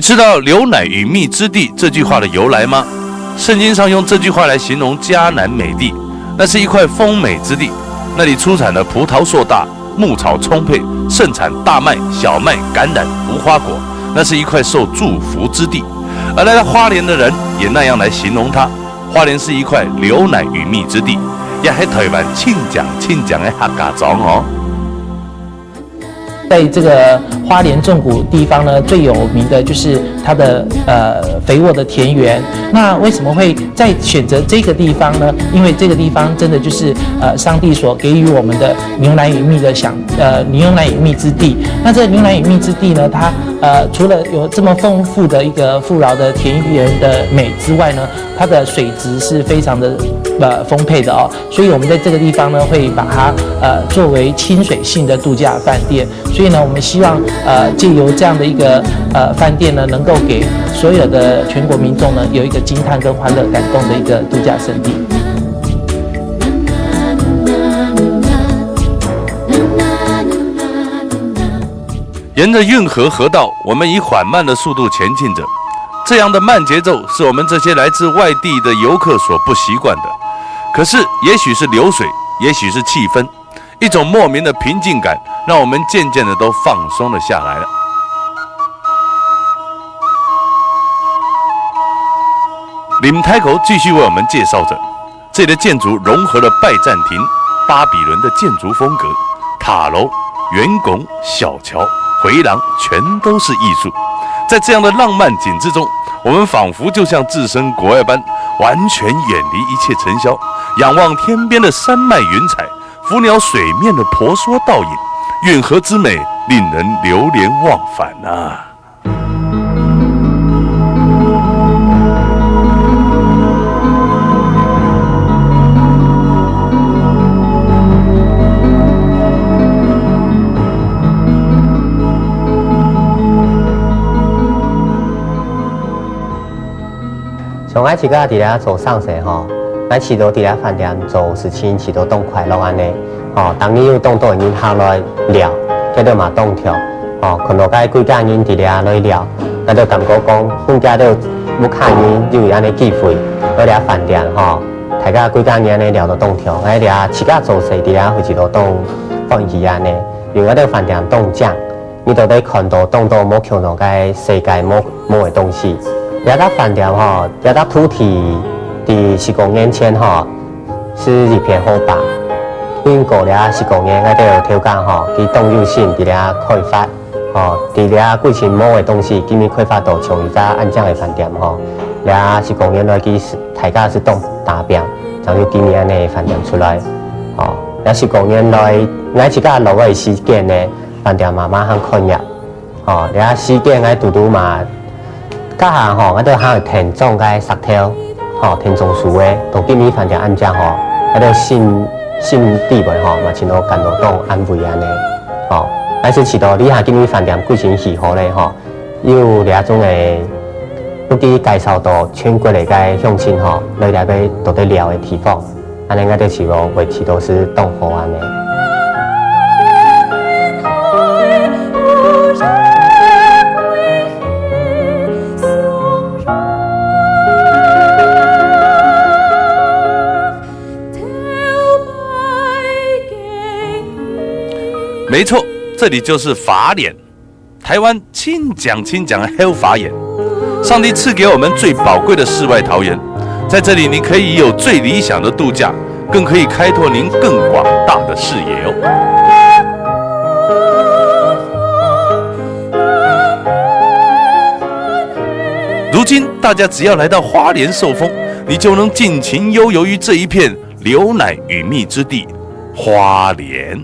知道流奶与蜜之地这句话的由来吗？圣经上用这句话来形容迦南美地，那是一块丰美之地，那里出产的葡萄硕大，牧草充沛，盛产大麦、小麦、橄榄、无花果，那是一块受祝福之地。而来到花莲的人也那样来形容它，花莲是一块流奶与蜜之地，也是台湾庆奖的客家庄哦。在这个花莲纵谷地方呢，最有名的就是它的肥沃的田园。那为什么会再选择这个地方呢？因为这个地方真的就是上帝所给予我们的牛奶与蜜的牛奶与蜜之地。那这牛奶与蜜之地呢，它除了有这么丰富的一个富饶的田园的美之外呢，它的水质是非常的丰沛的哦。所以我们在这个地方呢，会把它作为亲水性的度假饭店。所以呢，我们希望借由这样的一个饭店呢，能够给所有的全国民众呢，有一个惊叹跟欢乐感动的一个度假胜地。沿着运河河道，我们以缓慢的速度前进着。这样的慢节奏是我们这些来自外地的游客所不习惯的。可是，也许是流水，也许是气氛，一种莫名的平静感，让我们渐渐的都放松了下来了。林台口继续为我们介绍着，这里的建筑融合了拜占庭、巴比伦的建筑风格，塔楼、圆拱、小桥、回廊全都是艺术。在这样的浪漫景致中，我们仿佛就像置身国外般，完全远离一切尘嚣，仰望天边的山脉云彩，浮鸟水面的婆娑倒影，运河之美令人流连忘返啊！上爱饲甲伫遐做上市吼，咱饲到伫遐饭店做事情，饲到动快乐安尼。哦，当你有动到人下来聊，叫做嘛动跳。哦，看到介几家人伫遐来聊，那就感觉讲，本家都要看人就有安尼机会，在遐饭店吼，大家几家人安尼聊到动跳，喺遐饲甲做事伫遐会饲到动放弃安尼，因为喺饭店动奖，你都得看到动到冇看到介世界冇的东西。遐搭饭店吼，遐搭土地伫10公年前吼是一片好白，因过了10公年，我都有条件吼，去动有性伫遐开发，吼，伫遐几千亩的东西，今年开发到像伊家安江的饭店吼，遐10公年来去大家是动达标，才有今年安尼的饭店出来，吼，遐10公年来，我一家落的时间呢，饭店慢慢很困扰，吼，遐时间我拄拄嘛。家下吼，我都还有田种个石条，吼田种树诶，同今年饭店安家吼，我都新地位吼，嘛像到干到当安慰安尼，吼，但是饲到你下今年饭店几千喜好咧吼，有两种诶，要去介绍到全国的个乡亲吼，来来要到底聊的地方，安尼我就饲到维持都是当好安尼。没错，这里就是法莲，台湾亲讲的黑法眼。上帝赐给我们最宝贵的世外桃源，在这里你可以有最理想的度假，更可以开拓您更广大的视野哦。如今大家只要来到花莲受风，你就能尽情悠游于这一片流奶与蜜之地——花莲。